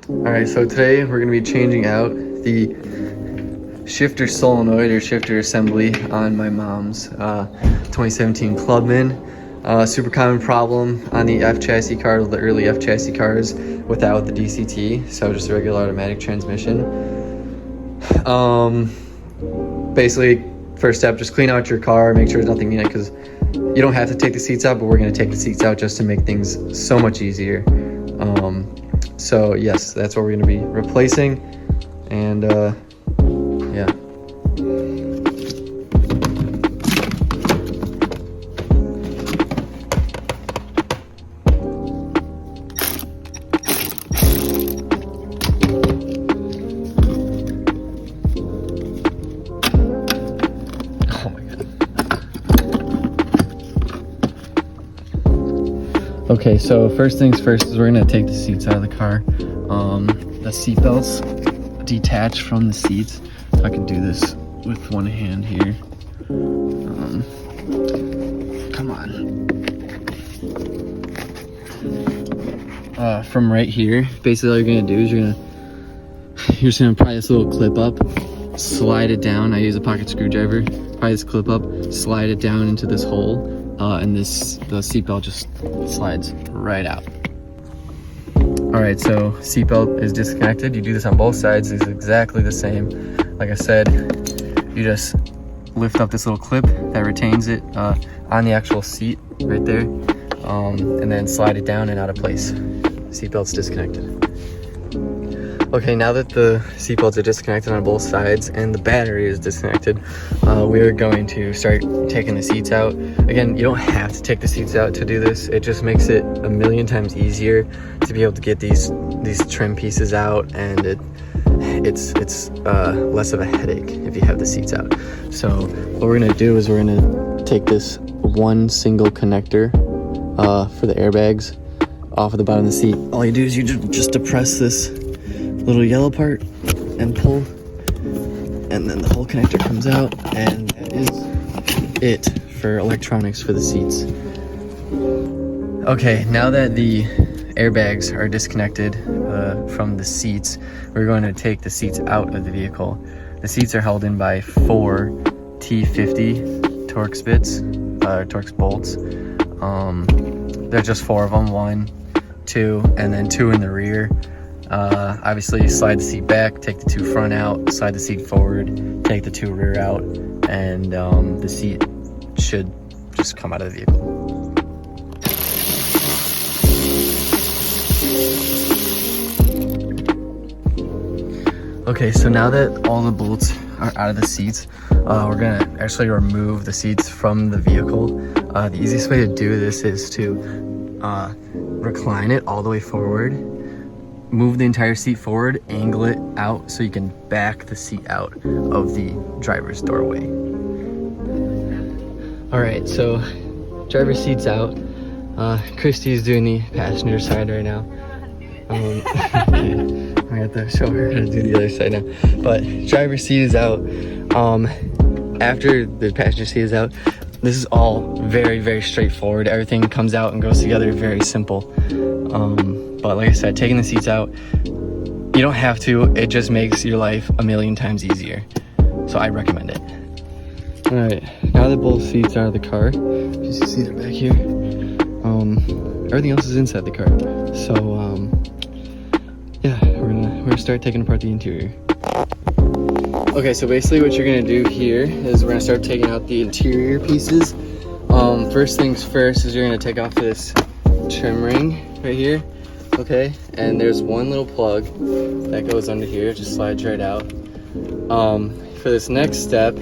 Alright, so today we're going to be changing out the shifter solenoid or shifter assembly on my mom's 2017 Clubman. Super common problem on the F chassis car, the early F chassis cars without the DCT, so just a regular automatic transmission. Basically, first step, just clean out your car, make sure there's nothing in it, because you don't have to take the seats out, but we're going to take the seats out just to make things so much easier. So yes, that's what we're going to be replacing, and yeah. Oh my God. Okay, so first things first is we're going to take the seats out of the car. The seat belts detach from the seats. I can do this with one hand here. Come on. From right here, basically all you're gonna do is you're just gonna pry this little clip up, slide it down. I use a pocket screwdriver. Pry this clip up, slide it down into this hole, and the seatbelt just slides right out. Alright, so seatbelt is disconnected. You do this on both sides. It's exactly the same. Like I said, you just lift up this little clip that retains it on the actual seat right there, and then slide it down and out of place. Seatbelt's disconnected. Okay, now that the seatbelts are disconnected on both sides and the battery is disconnected, we're going to start taking the seats out. Again, you don't have to take the seats out to do this. It just makes it a million times easier to be able to get these trim pieces out, and it's less of a headache if you have the seats out. So what we're gonna do is we're gonna take this one single connector for the airbags off of the bottom of the seat. All you do is you just depress this little yellow part and pull, and then the whole connector comes out, and that is it for electronics for the seats. Okay, now that the airbags are disconnected from the seats, we're going to take the seats out of the vehicle. The seats are held in by 4 T50 Torx bits, Torx bolts. There's just 4 of them, 1, 2, and then 2 in the rear. Obviously slide the seat back, take the 2 front out, slide the seat forward, take the 2 rear out, and the seat should just come out of the vehicle. Okay, so now that all the bolts are out of the seats, we're gonna actually remove the seats from the vehicle. The easiest way to do this is to recline it all the way forward, move the entire seat forward, angle it out so you can back the seat out of the driver's doorway. All right, so driver's seat's out. Christy's doing the passenger side right now. I have to show her how to do the other side now. But driver's seat is out. After the passenger seat is out, this is all very, very straightforward. Everything comes out and goes together, very simple. But like I said, taking the seats out, you don't have to. It just makes your life a million times easier. So I recommend it. All right, now that both seats are out of the car, you see they're back here. Everything else is inside the car. So yeah, we're gonna start taking apart the interior. Okay, so basically what you're gonna do here is we're gonna start taking out the interior pieces. First things first is you're gonna take off this trim ring right here. Okay, and there's one little plug that goes under here, just slides right out. For this next step,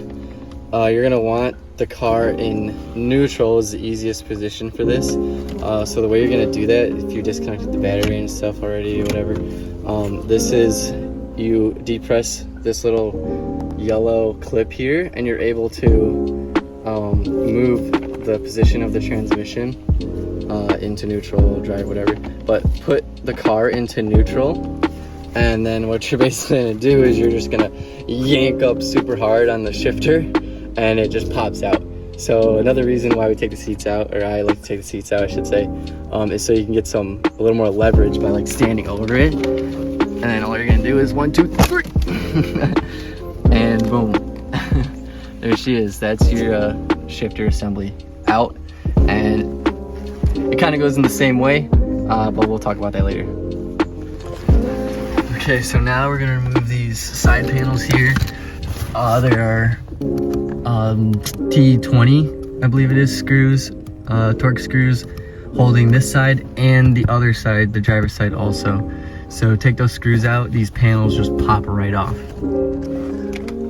you're gonna want the car in neutral is the easiest position for this. So the way you're gonna do that, if you disconnected the battery and stuff already or whatever, this is, you depress this little yellow clip here, and you're able to move the position of the transmission into neutral, drive, whatever. But put the car into neutral, and then what you're basically gonna do is you're just gonna yank up super hard on the shifter, and it just pops out. So another reason why we take the seats out, or I like to take the seats out, I should say, is so you can get a little more leverage by like standing over it. And then all you're gonna do is 1, 2, 3, and boom. There she is. That's your shifter assembly out, and it kind of goes in the same way, but we'll talk about that later. Okay, so now we're gonna remove these side panels here. There are T20, I believe it is, screws, torque screws, holding this side and the other side, the driver's side also. So take those screws out, these panels just pop right off.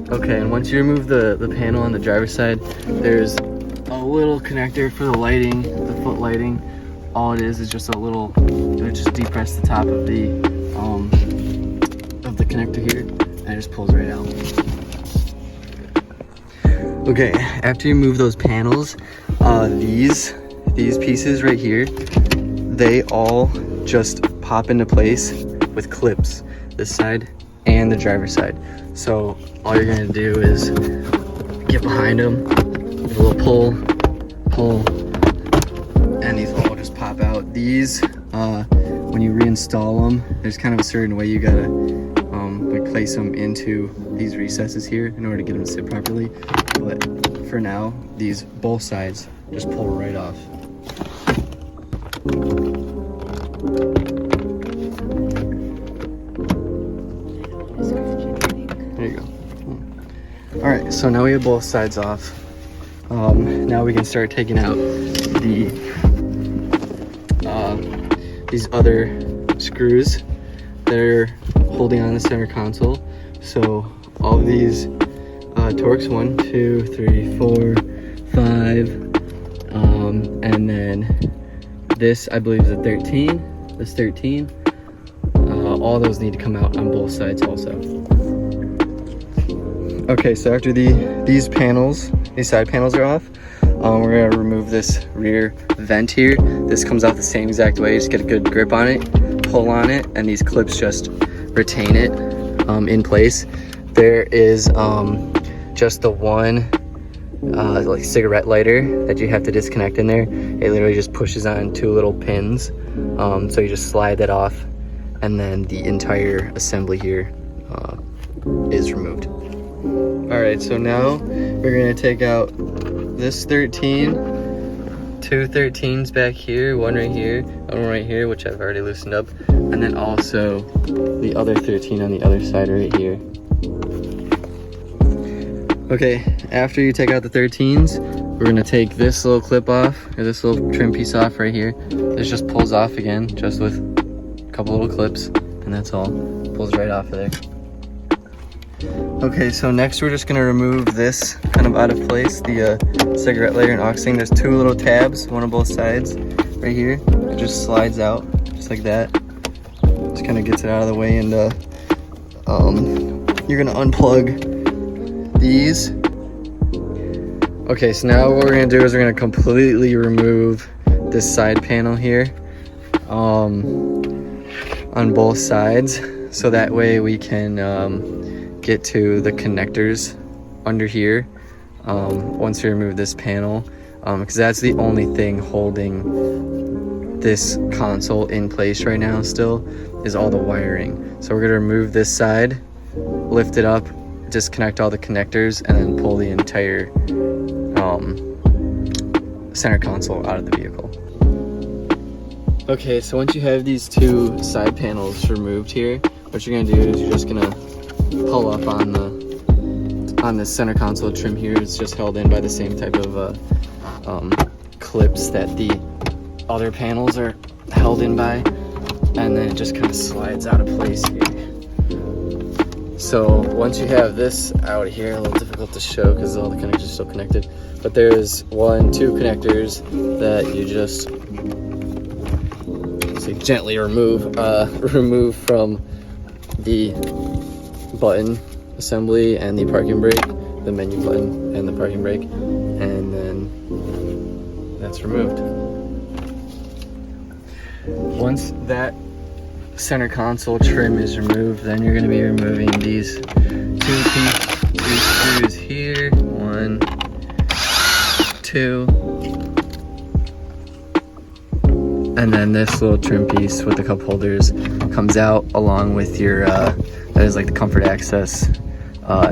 Okay, and once you remove the panel on the driver's side, there's a little connector for the lighting, the foot lighting. All it is just a little, just depress the top of the connector here, and it just pulls right out. Okay, after you move those panels, these pieces right here, they all just pop into place with clips, this side and the driver's side. So all you're gonna do is get behind them, give a little pull, and these will all just pop out. These, when you reinstall them, there's kind of a certain way you gotta like place them into these recesses here in order to get them to sit properly. But for now, these both sides just pull right off. There you go. All right, so now we have both sides off. Now we can start taking out these other screws that are holding on the center console. So all of these torques, 1, 2, 3, 4, 5, and then this I believe is a 13. This 13. All those need to come out on both sides also. Okay, so after these side panels are off, we're gonna remove this rear vent here. This comes out the same exact way. Just get a good grip on it, pull on it, and these clips just retain it in place. There is just the one like cigarette lighter that you have to disconnect in there. It literally just pushes on 2 little pins. So you just slide that off, and then the entire assembly here is removed. All right, so now we're gonna take out this 13, 2 13s back here, one right here, one right here, which I've already loosened up, and then also the other 13 on the other side right here. Okay, after you take out the 13s, we're gonna take this little clip off, or this little trim piece off right here. This just pulls off again, just with a couple little clips, and that's all. Pulls right off of there. Okay, so next we're just gonna remove this kind of out of place, the cigarette lighter and aux thing. There's 2 little tabs, one on both sides right here. It just slides out, just like that. Just kind of gets it out of the way, and you're gonna unplug these. Okay, so now what we're gonna do is we're gonna completely remove this side panel here on both sides, so that way we can get to the connectors under here once we remove this panel, because that's the only thing holding this console in place right now still, is all the wiring. So we're gonna remove this side, lift it up, disconnect all the connectors, and then pull the entire center console out of the vehicle. Okay, so once you have these 2 side panels removed here, what you're gonna do is you're just gonna pull up on the center console trim here. It's just held in by the same type of clips that the other panels are held in by, and then it just kind of slides out of place here. So once you have this out here, a little difficult to show because all the connectors are still connected, but there's 1, 2 connectors that you just gently remove from the button assembly and the parking brake, the menu button and the parking brake, and then that's removed. Once that center console trim is removed, then you're going to be removing these 2 screws here, 1, 2, and then this little trim piece with the cup holders comes out along with your that is like the comfort access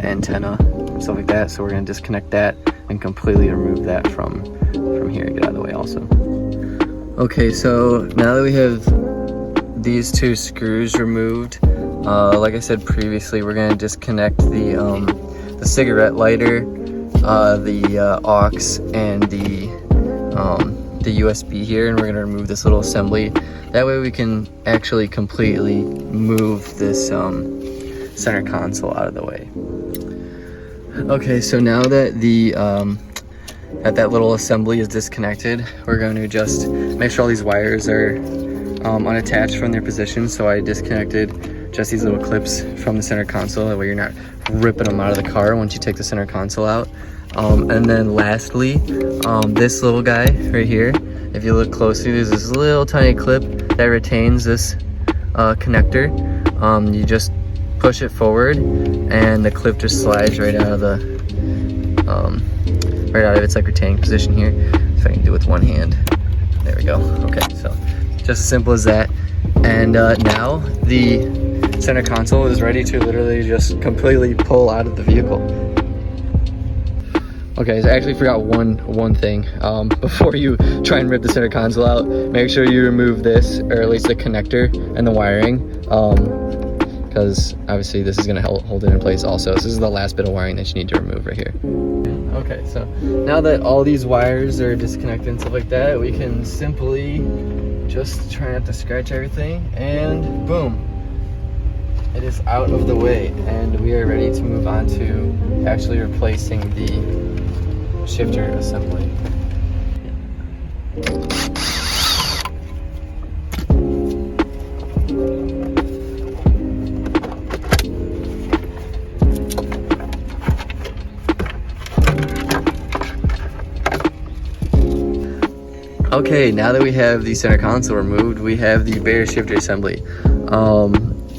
antenna and stuff like that. So we're going to disconnect that and completely remove that from here and get out of the way also. Okay, so now that we have these two screws removed, like I said previously, we're going to disconnect the cigarette lighter, the aux, and the USB here, and we're going to remove this little assembly. That way we can actually completely move this center console out of the way. Okay, so now that that little assembly is disconnected, we're going to just make sure all these wires are unattached from their position. So I disconnected just these little clips from the center console, that way you're not ripping them out of the car once you take the center console out. And then lastly, this little guy right here, if you look closely, there's this little tiny clip that retains this connector. You just push it forward and the clip just slides right out of its like retaining position here. If I can do it with one hand. There we go. Okay, so just as simple as that. And now the center console is ready to literally just completely pull out of the vehicle. Okay, so I actually forgot one thing. Before you try and rip the center console out, make sure you remove this, or at least the connector and the wiring, because obviously this is going to hold it in place also. So this is the last bit of wiring that you need to remove right here. Okay, so now that all these wires are disconnected and stuff like that, we can simply just try not to scratch everything, and boom, it is out of the way, and we are ready to move on to actually replacing the shifter assembly. Okay, now that we have the center console removed, we have the bare shifter assembly.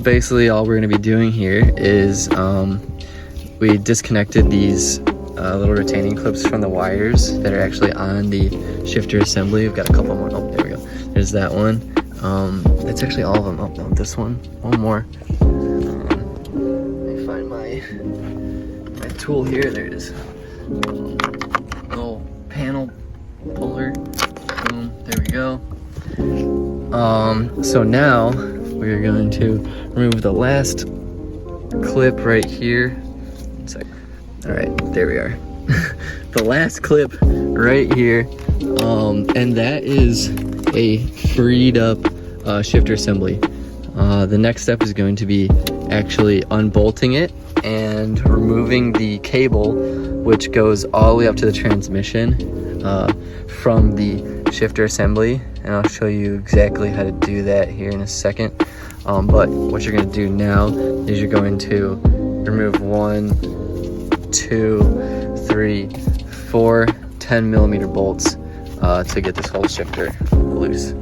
Basically all we're going to be doing here is we disconnected these little retaining clips from the wires that are actually on the shifter assembly. We've got a couple more. Oh, there we go. There's that one. That's actually all of them. Oh, no, this one. One more. Let me find my tool here. There it is. Little panel puller. Boom. There we go. So now we're going to remove the last clip right here. One sec. All right, there we are. The last clip right here, and that is a freed up shifter assembly. The next step is going to be actually unbolting it and removing the cable, which goes all the way up to the transmission from the shifter assembly, and I'll show you exactly how to do that here in a second. But what you're going to do now is you're going to remove 1, 2, 3, 4 10mm bolts to get this whole shifter loose.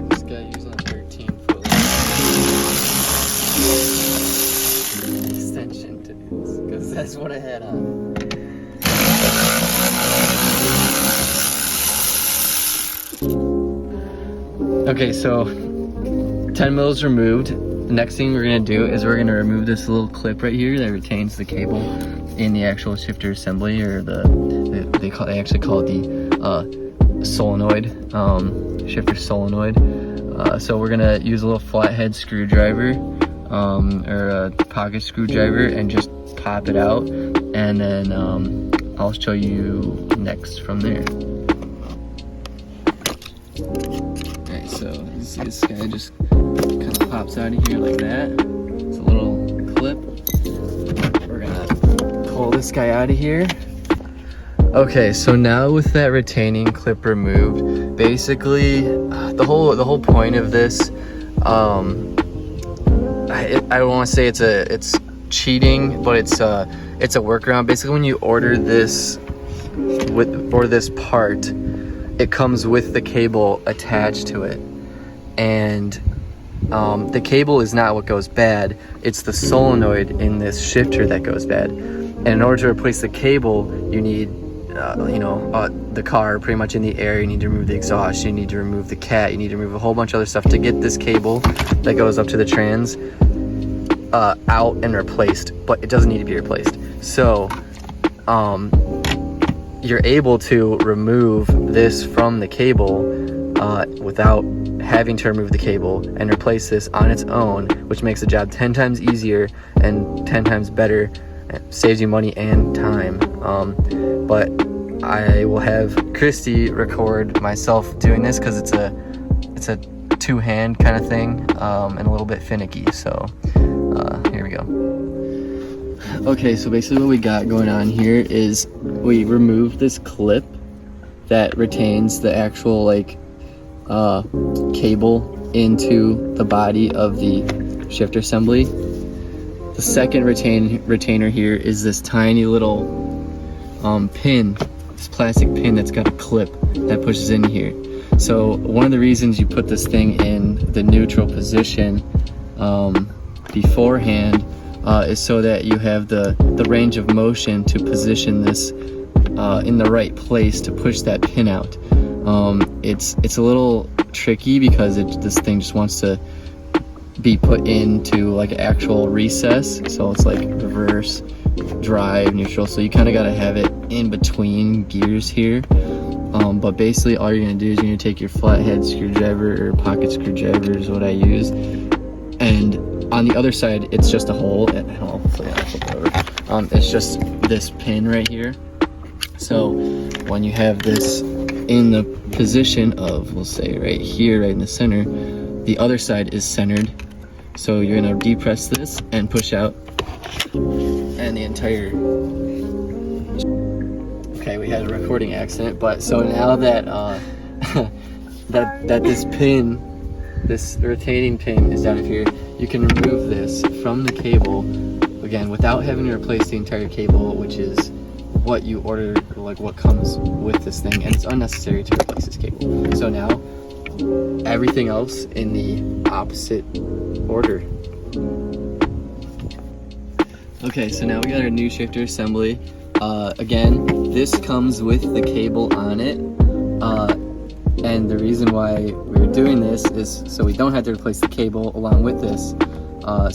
This guy using a 13-foot extension to this, because that's what I had on. Okay, so 10 mils removed. The next thing we're gonna do is we're gonna remove this little clip right here that retains the cable in the actual shifter assembly, or they actually call it the solenoid, shifter solenoid. So we're gonna use a little flathead screwdriver or a pocket screwdriver and just pop it out, and then I'll show you next from there. Alright, so you see this guy just kind of pops out of here like that. It's a little clip. We're gonna pull this guy out of here. Okay, so now with that retaining clip removed, basically the whole point of this, I don't want to say it's cheating, but it's a workaround. Basically, when you order this for this part, it comes with the cable attached to it, and the cable is not what goes bad, it's the solenoid in this shifter that goes bad. And in order to replace the cable, you need the car pretty much in the air. You need to remove the exhaust, you need to remove the cat, you need to remove a whole bunch of other stuff to get this cable that goes up to the trans out and replaced, but it doesn't need to be replaced. So you're able to remove this from the cable without having to remove the cable and replace this on its own, which makes the job 10 times easier and 10 times better. It saves you money and time. But I will have Christy record myself doing this because it's a two-hand kind of thing, and a little bit finicky. So here we go. Okay, so basically what we got going on here is we remove this clip that retains the actual cable into the body of the shifter assembly. The second retainer here is this tiny little pin, this plastic pin that's got a clip that pushes in here. So one of the reasons you put this thing in the neutral position beforehand is so that you have the range of motion to position this in the right place to push that pin out. It's a little tricky because this thing just wants to be put into like an actual recess, so it's like reverse, drive, neutral, so you kind of got to have it in between gears here. But basically all you're going to do is you're going to take your flathead screwdriver or pocket screwdriver is what I use, and on the other side it's just a hole. It's just this pin right here. So when you have this in the position of, we'll say right here, right in the center, the other side is centered. So you're gonna depress this and push out, and the entire, okay, we had a recording accident, but so now that that this pin, this retaining pin is out of here, you can remove this from the cable, again, without having to replace the entire cable, which is what you order, like what comes with this thing, and it's unnecessary to replace this cable. So now everything else in the opposite order. Okay, so now we got our new shifter assembly. Again, this comes with the cable on it, and the reason why we're doing this is so we don't have to replace the cable along with this.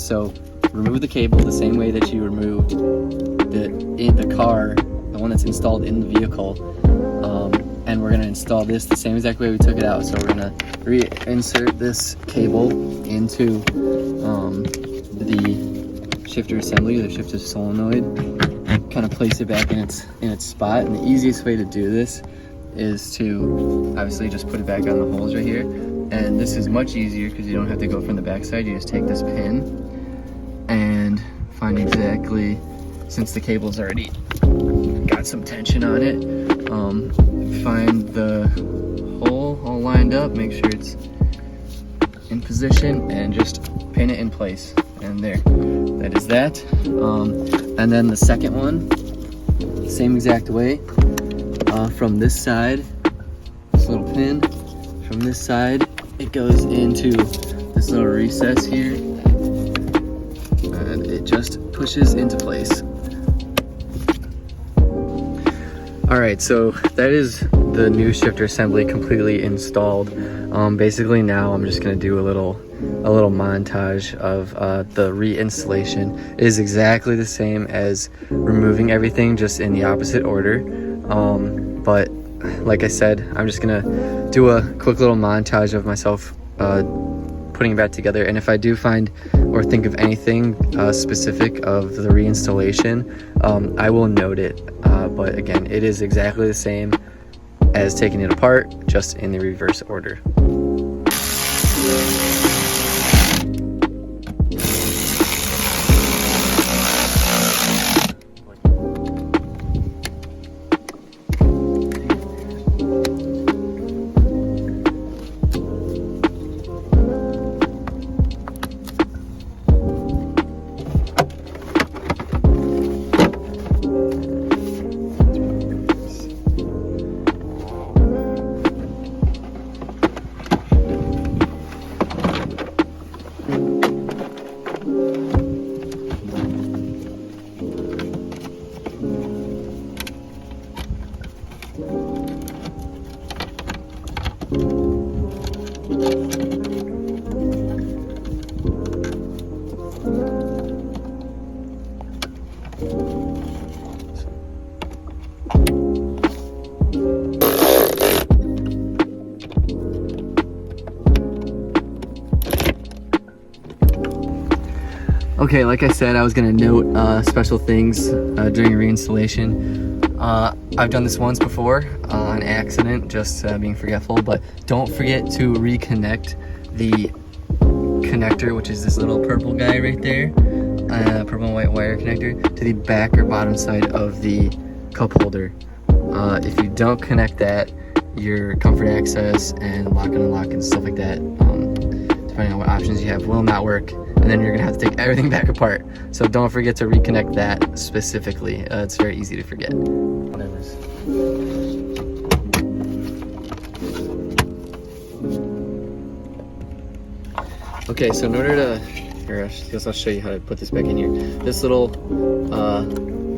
So remove the cable the same way that you removed the car, the one that's installed in the vehicle, and we're gonna install this the same exact way we took it out. So we're gonna reinsert this cable into the shifter assembly, the shifter solenoid, kind of place it back in its spot. And the easiest way to do this is to obviously just put it back on the holes right here. And this is much easier because you don't have to go from the back side. You just take this pin and find exactly, since the cable's already got some tension on it, find the hole all lined up, make sure it's in position, and just pin it in place. And there, that is that. And then the second one, same exact way, from this side, this little pin, from this side, it goes into this little recess here, and it just pushes into place. Alright, so that is the new shifter assembly completely installed. Basically now I'm just going to do a little montage of the reinstallation. It is exactly the same as removing everything, just in the opposite order. But like I said, I'm just going to do a quick little montage of myself putting it back together. And if I do find or think of anything specific of the reinstallation, I will note it. But again, it is exactly the same as taking it apart, just in the reverse order. Okay, like I said, I was gonna note special things during reinstallation. I've done this once before on accident, just being forgetful, but don't forget to reconnect the connector, which is this little purple guy right there, purple and white wire connector, to the back or bottom side of the cup holder. If you don't connect that, your comfort access and lock and unlock and stuff like that, depending on what options you have, will not work. And then you're gonna have to take everything back apart. So don't forget to reconnect that specifically. It's very easy to forget. Okay, so in order to, here, I guess I'll show you how to put this back in here. This little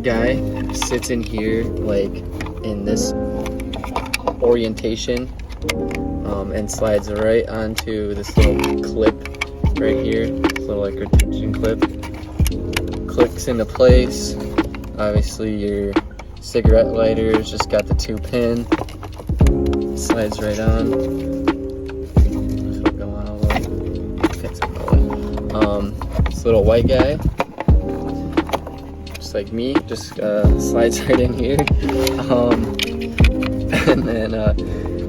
guy sits in here like in this orientation and slides right onto this little clip right here. Little like retention clip, clicks into place. Obviously your cigarette lighter has just got the 2-pin, slides right on. This will go on all the way. This little white guy, just like me, just slides right in here. And then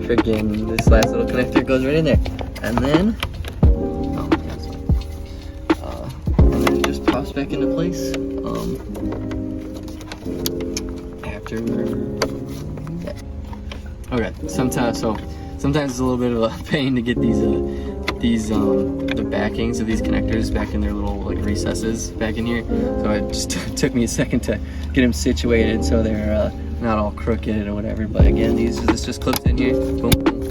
freaking this last little connector goes right in there, and then pops back into place after that. Okay, sometimes it's a little bit of a pain to get these the backings of these connectors back in their little like recesses back in here. So it just took me a second to get them situated so they're not all crooked or whatever. But again, this just clips in here. Boom, boom.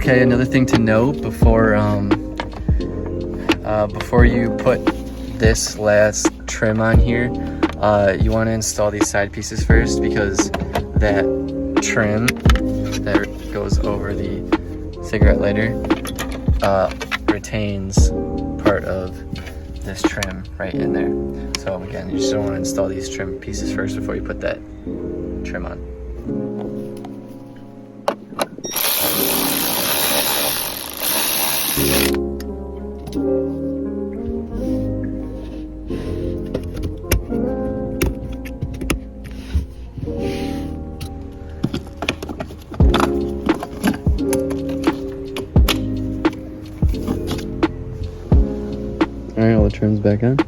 Okay, another thing to note before you put this last trim on here, you want to install these side pieces first, because that trim that goes over the cigarette lighter retains part of this trim right in there. So again, you just don't want to install these trim pieces first before you put that trim on. Alright, all the trim's back on.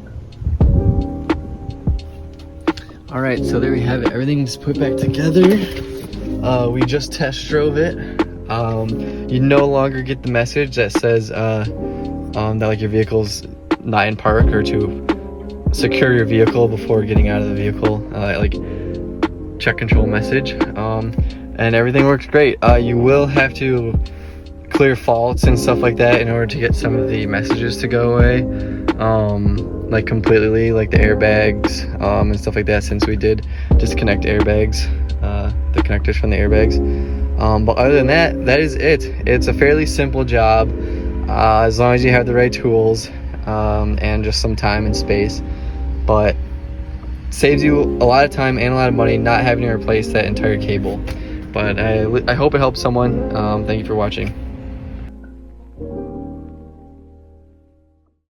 Alright, so there we have it. Everything's put back together. We just test drove it. You no longer get the message that says that like your vehicle's not in park, or to secure your vehicle before getting out of the vehicle, like check control message. And everything works great. You will have to clear faults and stuff like that in order to get some of the messages to go away, like completely, like the airbags and stuff like that, since we did disconnect airbags, the connectors from the airbags. But other than that, that is it. It's a fairly simple job, as long as you have the right tools and just some time and space. But saves you a lot of time and a lot of money not having to replace that entire cable. But I hope it helps someone. Thank you for watching.